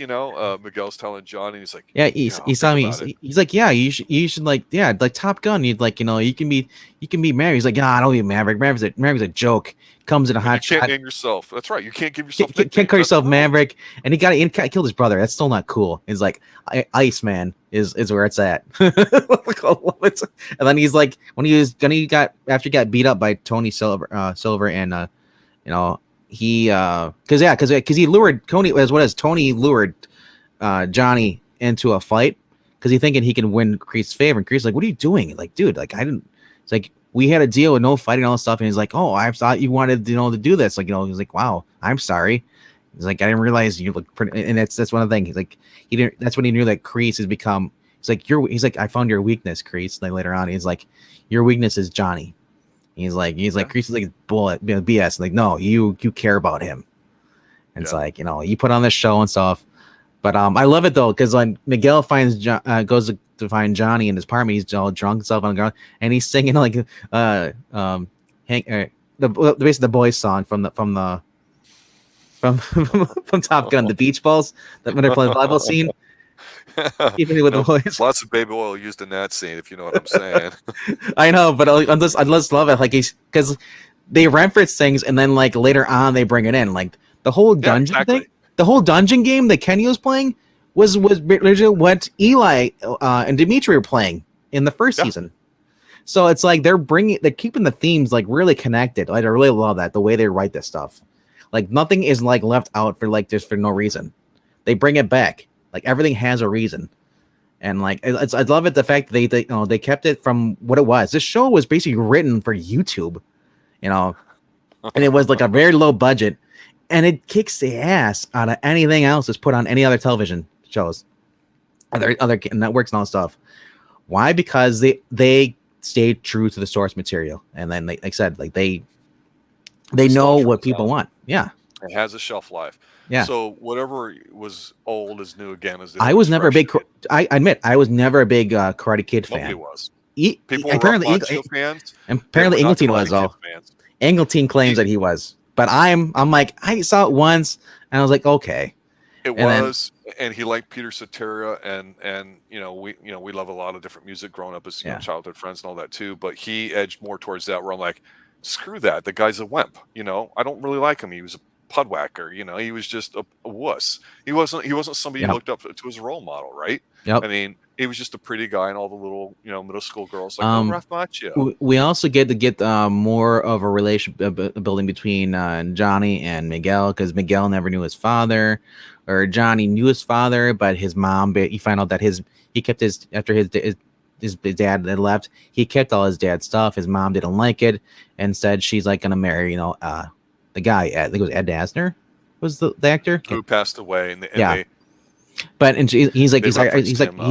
Miguel's telling Johnny, he's like, yeah, he saw me. He's like, yeah, you should like Top Gun. You'd like, you can be Maverick. He's like, yeah, I don't be Maverick. Maverick's a joke. Comes in a hot shot. You can't name yourself. That's right. You can't give yourself. Can't call yourself Maverick. And he killed his brother. That's still not cool. He's like, Iceman is where it's at. And then he's like, after he got beat up by Tony Silver, and because he lured Tony, Tony lured Johnny into a fight because he thinking he can win Kreese's favor, and Kreese's like, what are you doing? Like, dude, like, I didn't. It's like, we had a deal with no fighting and all this stuff, and he's like, oh, I thought you wanted, to do this. Like, he's like, wow, I'm sorry. He's like, I didn't realize you look pretty, and that's one of the things. He's like, he didn't. That's when he knew that Kreese has become. He's like, I found your weakness, Kreese. Like later on, he's like, your weakness is Johnny. He's like, Kreese is like bullet, BS. Like, no, you care about him. And it's like, you put on this show and stuff. But I love it though, because like Miguel goes to find Johnny in his apartment. He's all drunk and stuff on the ground, and he's singing like basically the boys song from Top Gun, the Beach Balls, that when they're playing the volleyball scene. Keeping it with the boys. Lots of baby oil used in that scene, if you know what I'm saying. I know, but I just love it, like because they reference things, and then like later on they bring it in, like the whole dungeon thing. The whole dungeon game that Kenny was playing was originally what Eli and Dimitri were playing in the first season. So it's like they're keeping the themes like really connected. Like I really love that, the way they write this stuff. Like nothing is like left out for like just for no reason. They bring it back. Like everything has a reason. And like I love it, the fact that they kept it from what it was. This show was basically written for YouTube, and it was like a very low budget. And it kicks the ass out of anything else that's put on any other television shows, other networks and all stuff. Why? Because they stayed true to the source material, and then like I said, like they know what people want. Yeah, it has a shelf life. Yeah. So whatever was old is new again. I was never a big. I admit I was never a big Karate Kid fan. Nobody was. People apparently fans. Apparently Ingleton was all. Ingleton claims that he was. But I'm like, I saw it once and I was like, okay. And he liked Peter Cetera, and we love a lot of different music growing up as childhood friends and all that too. But he edged more towards that, where I'm like, screw that. The guy's a wimp. I don't really like him. He was a pudwhacker. He was just a wuss. He wasn't somebody you looked up to as a role model, right? Yep. I mean, he was just a pretty guy, and all the little middle school girls like, rough macho. We also get more of a relation building between Johnny and Miguel, because Miguel never knew his father, or Johnny knew his father, but his mom. You find out that he kept after his dad had left. He kept all his dad's stuff. His mom didn't like it, and said she's like gonna marry the guy. I think it was Ed Asner was the actor who passed away. And But he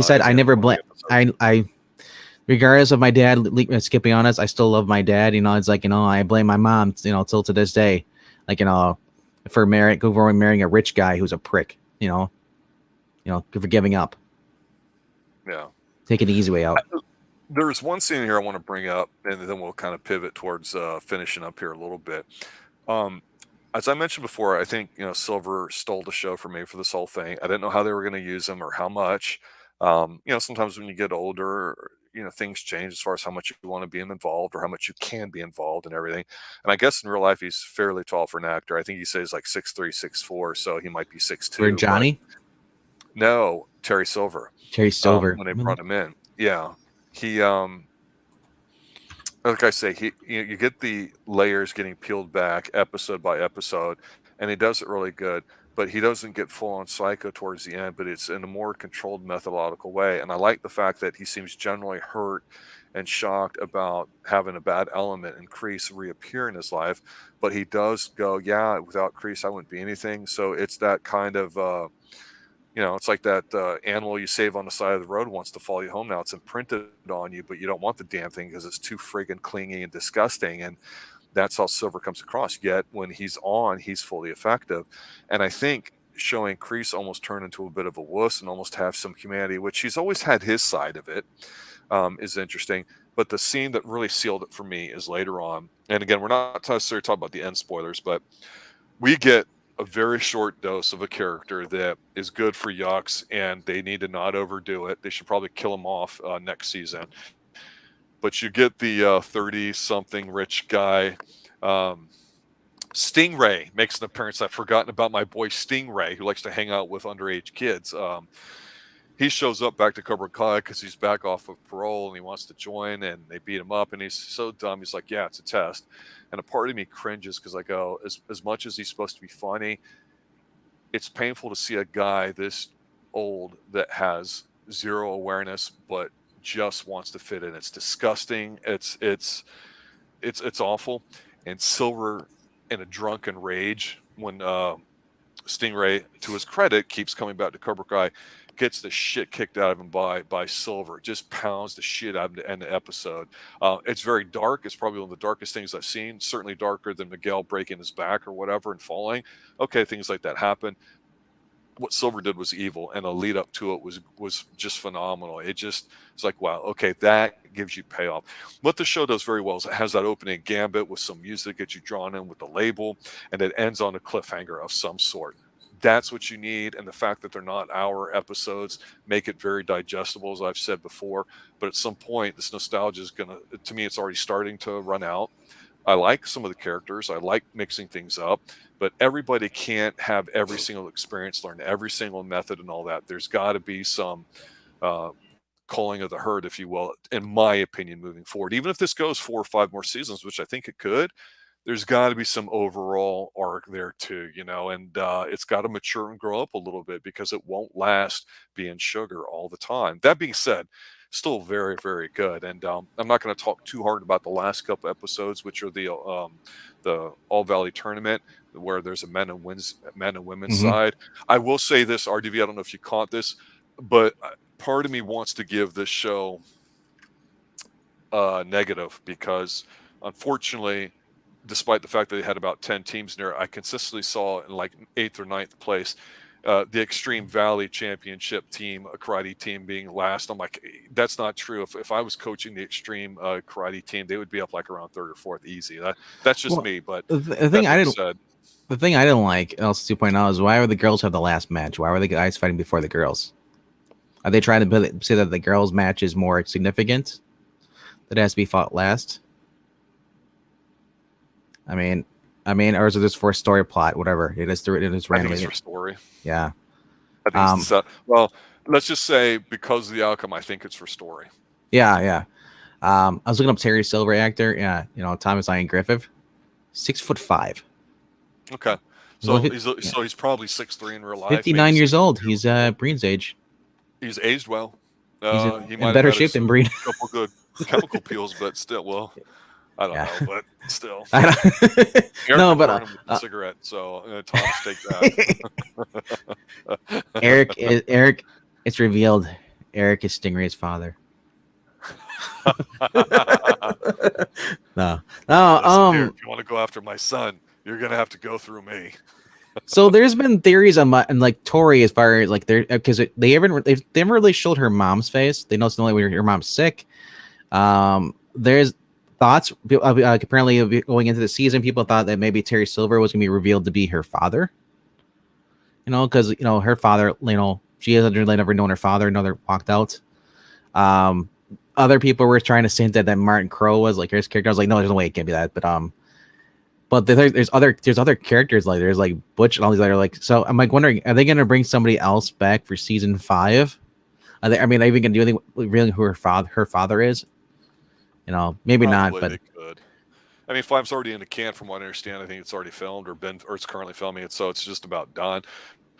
said, I never blame. I regardless of my dad skipping on us, I still love my dad. It's like, I blame my mom, till to this day, like, for marrying a rich guy who's a prick, for giving up. Yeah. Taking the easy way out. There's one scene here I want to bring up, and then we'll kind of pivot towards finishing up here a little bit. As I mentioned before, I think Silver stole the show for me for this whole thing. I didn't know how they were going to use him or how much. Sometimes when you get older, things change as far as how much you want to be involved or how much you can be involved and everything. And I guess in real life he's fairly tall for an actor. I think he says like 6'3", 6'4", so he might be 6'2". For Johnny? No, Terry Silver. Terry Silver. When they brought him in, yeah, he like I say, you get the layers getting peeled back episode by episode, and he does it really good. But he doesn't get full on psycho towards the end, but it's in a more controlled, methodological way. And I like the fact that he seems generally hurt and shocked about having a bad element and Kreese reappear in his life. But he does go, yeah, without Kreese, I wouldn't be anything. So it's that kind of, it's like that animal you save on the side of the road wants to follow you home now. It's imprinted on you, but you don't want the damn thing because it's too friggin' clingy and disgusting. And that's how Silver comes across. Yet when he's on, he's fully effective. And I think showing Kreese almost turn into a bit of a wuss and almost have some humanity, which he's always had his side of it, is interesting. But the scene that really sealed it for me is later on. And again, we're not necessarily talking about the end spoilers, but we get a very short dose of a character that is good for yucks, and they need to not overdo it. They should probably kill him off next season. But you get the 30-something rich guy. Stingray makes an appearance. I've forgotten about my boy Stingray, who likes to hang out with underage kids. he shows up back to Cobra Kai because he's back off of parole and he wants to join, and they beat him up, and he's so dumb. He's like, yeah, it's a test. And a part of me cringes because I go, as much as he's supposed to be funny, it's painful to see a guy this old that has zero awareness but just wants to fit in. It's disgusting. It's awful. And Silver, in a drunken rage, when Stingray, to his credit, keeps coming back to Cobra Kai, gets the shit kicked out of him by Silver. Just pounds the shit out of him to end the episode. It's very dark. It's probably one of the darkest things I've seen. Certainly darker than Miguel breaking his back or whatever and falling. Okay, things like that happen. What Silver did was evil, and the lead up to it was just phenomenal. It's like, wow, okay, that gives you payoff. What the show does very well is it has that opening gambit with some music that you drawn in with the label, and it ends on a cliffhanger of some sort. That's what you need, and the fact that they're not hour episodes make it very digestible, as I've said before. But at some point, this nostalgia is to me, it's already starting to run out. I like some of the characters. I like mixing things up, but everybody can't have every single experience, learn every single method and all that. There's got to be some culling of the herd, if you will, in my opinion, moving forward. Even if this goes 4 or 5 more seasons, which I think it could, there's got to be some overall arc there too, and it's got to mature and grow up a little bit because it won't last being sugar all the time. That being said, still very, very good. And I'm not going to talk too hard about the last couple episodes, which are the All Valley tournament, where there's a men and women's Mhm. side. I will say this, RDV, I don't know if you caught this, but part of me wants to give this show negative because, unfortunately, despite the fact that they had about 10 teams in there, I consistently saw in like 8th or 9th place the Xtreme Valley Championship team, a karate team, being last. I'm like, that's not true. If I was coaching the Extreme karate team, they would be up like around 3rd or 4th easy. That's just Well, me. But the that thing I being didn't said, the thing I didn't like, also 2.0, is why would the girls have the last match? Why were the guys fighting before the girls? Are they trying to say that the girls' match is more significant? That it has to be fought last? I mean, or is it just for a story plot? Whatever it is, it is I think randomly. it's for story. Yeah. I think it's well, let's just say because of the outcome, I think it's for story. Yeah. I was looking up Terry Silver, actor. Yeah, Thomas Ian Griffith, 6'5". Okay, so he's probably 6'3" in real life. 59 years old. He's Breen's age. He's aged well. He's He in might better have had shape than Breen. a couple good chemical peels, but still, well, I don't know, but still. No, but with a cigarette, so I'm gonna Thomas take that. Eric, it's revealed. Eric is Stingray's father. No. Listen, if you want to go after my son, you're gonna have to go through me. So there's been theories on and like Tori, as far as like because they never really showed her mom's face. They know it's only when her mom's sick. There's thoughts apparently going into the season, people thought that maybe Terry Silver was gonna be revealed to be her father. Because her father, she hasn't really never known her father. Another walked out. Other people were trying to say that Martin Crow was like his character. I was like, no, there's no way it can't be that. But there's other characters, like there's like Butch and all these other, like, so I'm like wondering, are they gonna bring somebody else back for season 5? Are they even gonna do anything really who her father is? Maybe not, but they could. I mean, 5's already in the can, from what I understand. I think it's already filmed or it's currently filming it, so it's just about done.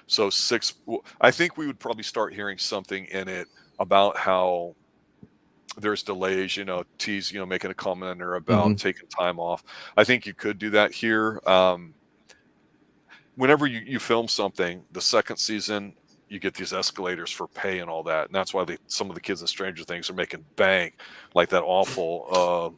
So 6, I think we would probably start hearing something in it about how there's delays, T's, making a comment in there about taking time off. I think you could do that here. Whenever you film something, the second season, you get these escalators for pay and all that. And that's why some of the kids in Stranger Things are making bank, like that awful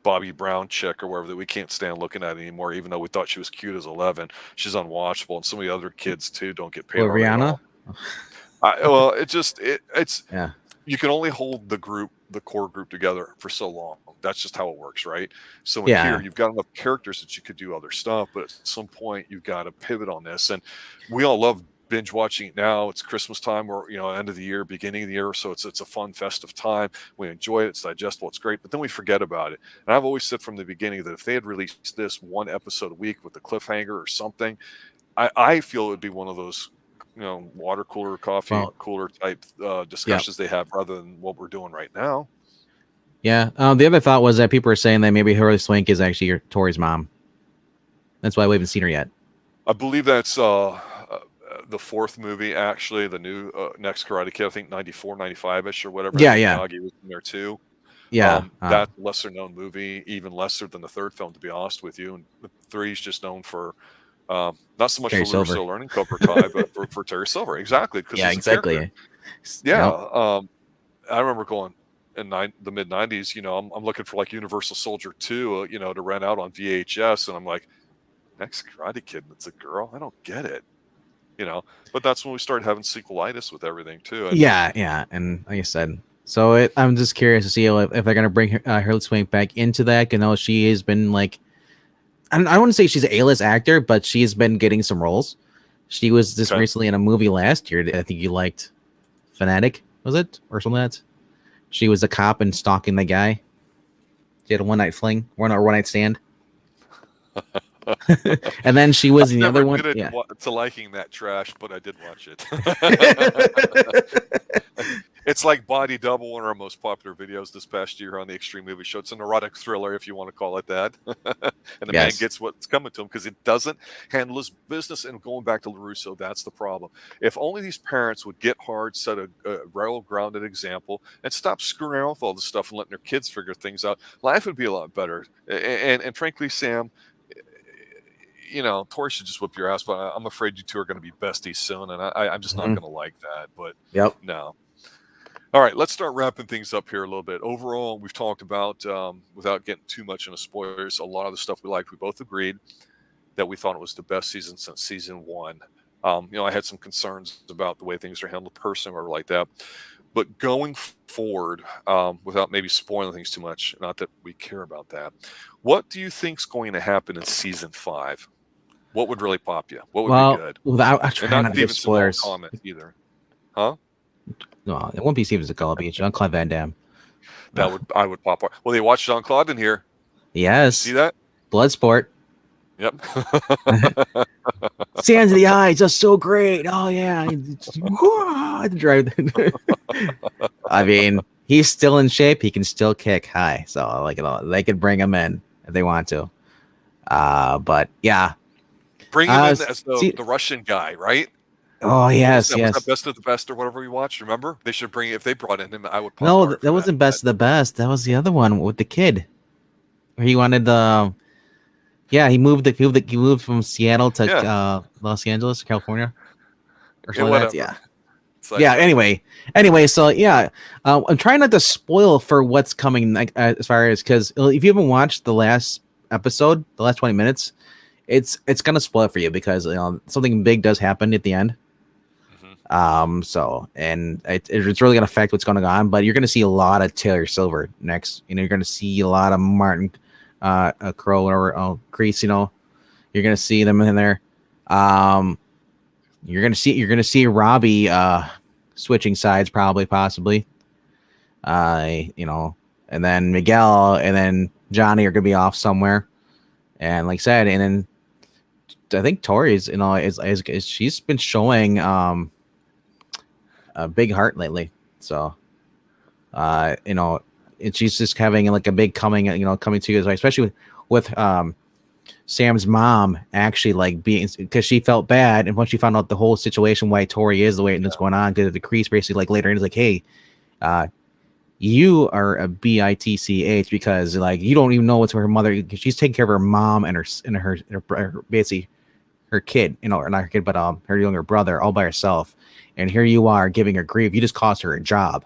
Bobby Brown chick or whatever that we can't stand looking at anymore, even though we thought she was cute as 11. She's unwatchable. And some of the other kids, too, don't get paid. Rihanna? It's yeah. You can only hold the core group together for so long. That's just how it works, right? So here, you've got enough characters that you could do other stuff, but at some point you've got to pivot on this. And we all love binge watching it now. It's Christmas time, or end of the year, beginning of the year, so it's a fun, festive time. We enjoy it. It's digestible. It's great, but then we forget about it. And I've always said from the beginning that if they had released this one episode a week with a cliffhanger or something, I feel it would be one of those water cooler, coffee Well, cooler type yeah, discussions they have rather than what we're doing right now. yeah. The other thought was that people are saying that maybe Hilary Swank is actually Tori's mom. That's why we haven't seen her yet. I believe that's the fourth movie, actually, the new next Karate Kid, I think 94, 95-ish or whatever. I Yeah, think yeah, Miyagi was in there too. yeah. That's a lesser known movie, even lesser than the third film, to be honest with you. And the three is just known for not so much Terry for Silver. LaRusso learning Cobra Kai, but for Terry Silver. Exactly, because Yeah, he's a character. exactly. Yeah. Yep. I remember going in the mid 90s, I'm looking for like Universal Soldier 2, to rent out on VHS. And I'm like, next Karate Kid, it's a girl. I don't get it, but that's when we started having sequelitis with everything too. And Yeah, yeah. And like I said, so I'm just curious to see if they're gonna bring Hilary Swank back into that. She has been like, I wouldn't say she's an A-list actor, but she's been getting some roles. She was just okay. recently in a movie last year. I think you liked, Fanatic, was it, or something like that? She was a cop and stalking the guy. She had a one night fling, one night stand, and then she was I'm in the other never one. good Yeah. to liking that trash, but I did watch it. It's like Body Double, one of our most popular videos this past year on the Xtreme Movie Show. It's an erotic thriller, if you want to call it that. And the man Yes. gets what's coming to him because it doesn't handle his business. And going back to LaRusso, that's the problem. If only these parents would get hard, set a well-grounded example, and stop screwing around with all this stuff and letting their kids figure things out, life would be a lot better. And frankly, Sam, Tori should just whip your ass, but I'm afraid you two are going to be besties soon, and I'm just not Mhm. going to like that. But Yep. no. All right, let's start wrapping things up here a little bit. Overall, we've talked about, without getting too much into spoilers, a lot of the stuff we liked. We both agreed that we thought it was the best season since season one. I had some concerns about the way things are handled personally or like that. But going forward, without maybe spoiling things too much, not that we care about that, what do you think's going to happen in season 5? What would really pop you? What would be Well, good? without I And try not not to give Stevenson all spoilers. comment either. Huh? No, it won't be Steven Seagal. It'll be Jean-Claude Van Damme. I would pop up. Well, they watched Jean Claude in here. You see Yes, that? Bloodsport. Yep. Sands of the Eye, just so great. Oh yeah, drive. I mean, he's still in shape. He can still kick high. So they could bring him in if they want to. But yeah. Bring him in as See, the Russian guy, right? oh What was yes, that? Was that yes. Best of the Best or whatever we watched? Remember? They should bring if they brought in him, I would pop No, hard that for wasn't Best of the Best. That was the other one with the kid. Where he wanted the. Yeah, he moved from Seattle to Yeah. Los Angeles, California, or Yeah, something like that. whatever. Yeah. Yeah. Sidetrack. Anyway. So yeah, I'm trying not to spoil for what's coming. Like as far as because if you haven't watched the last episode, the last 20 minutes, it's gonna spoil for you because something big does happen at the end. Mhm. So and it's really gonna affect what's going on. But you're gonna see a lot of Taylor Silver next. You're gonna see a lot of Martin Crow or Crease. You're gonna see them in there. You're gonna see Robbie switching sides possibly. And then Miguel and then Johnny are gonna be off somewhere. And like I said, and then I think Tori's is she's been showing a big heart lately. So and she's just having like a big coming to you, especially with Sam's mom actually like being because she felt bad, and once she found out the whole situation why Tori is the way that's going on, because the crease basically like later is like, hey, you are a bitch because like you don't even know what's her mother. She's taking care of her mom and her basically her kid, or not her kid, but her younger brother all by herself, and here you are giving her grief. You just cost her a job,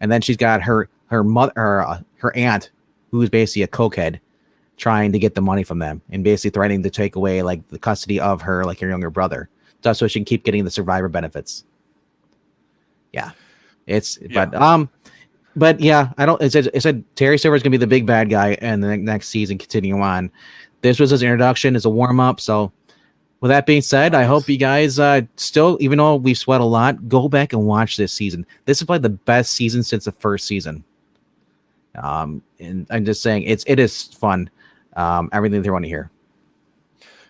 and then she's got her mother, her aunt, who is basically a cokehead, trying to get the money from them and basically threatening to take away like the custody of her, like her younger brother, just so she can keep getting the survivor benefits. Yeah, but yeah, I don't. It said Terry Silver is gonna be the big bad guy in the next season. Continuing on, this was his introduction as a warm up. So, with that being said, I hope you guys still, even though we've sweat a lot, go back and watch this season. This is probably the best season since the first season. And I'm just saying it is fun. Everything they want to hear.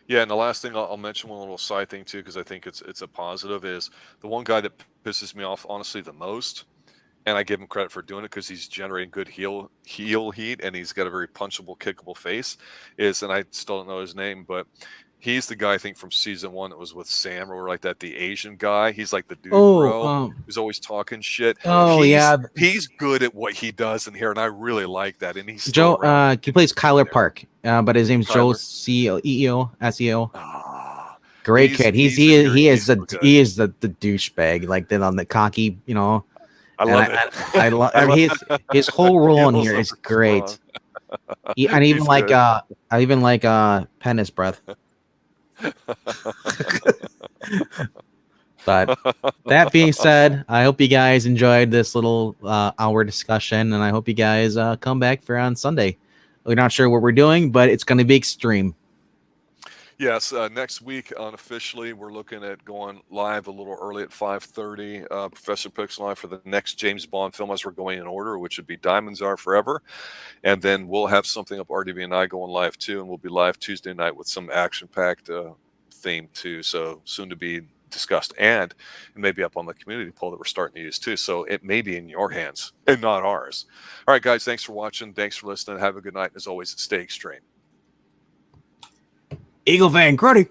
Yeah, and the last thing I'll mention, one little side thing too, because I think it's a positive, is the one guy that pisses me off honestly the most, and I give him credit for doing it because he's generating good heel heat and he's got a very punchable, kickable face. Is, and I still don't know his name, but he's the guy I think from season 1 that was with Sam, or like that, the Asian guy. He's like the dude Oh, bro who's always talking shit. oh yeah, He's good at what he does in here, and I really like that. And he's still Joe. around. He plays Kyler Park, but his name's Joe Kyler. CEO SEO. Ah, Great kid. he's in here, He he's is so the good. he is the douchebag, like then on the cocky, you know. I And love it. I love. I mean, his whole role in here is great. And even He's like good. I even like Pennis breath. But that being said, I hope you guys enjoyed this little hour discussion, and I hope you guys come back for on Sunday. We're not sure what we're doing, but it's going to be extreme. Yes, next week unofficially, we're looking at going live a little early at 5:30. Professor Picks live for the next James Bond film as we're going in order, which would be Diamonds Are Forever. And then we'll have something up RDB and I going live too, and we'll be live Tuesday night with some action-packed theme too. So soon to be discussed, and it may be up on the community poll that we're starting to use too. So it may be in your hands and not ours. All right, guys, thanks for watching. Thanks for listening. Have a good night. And as always, stay extreme. Eagle Fang, Cruddy.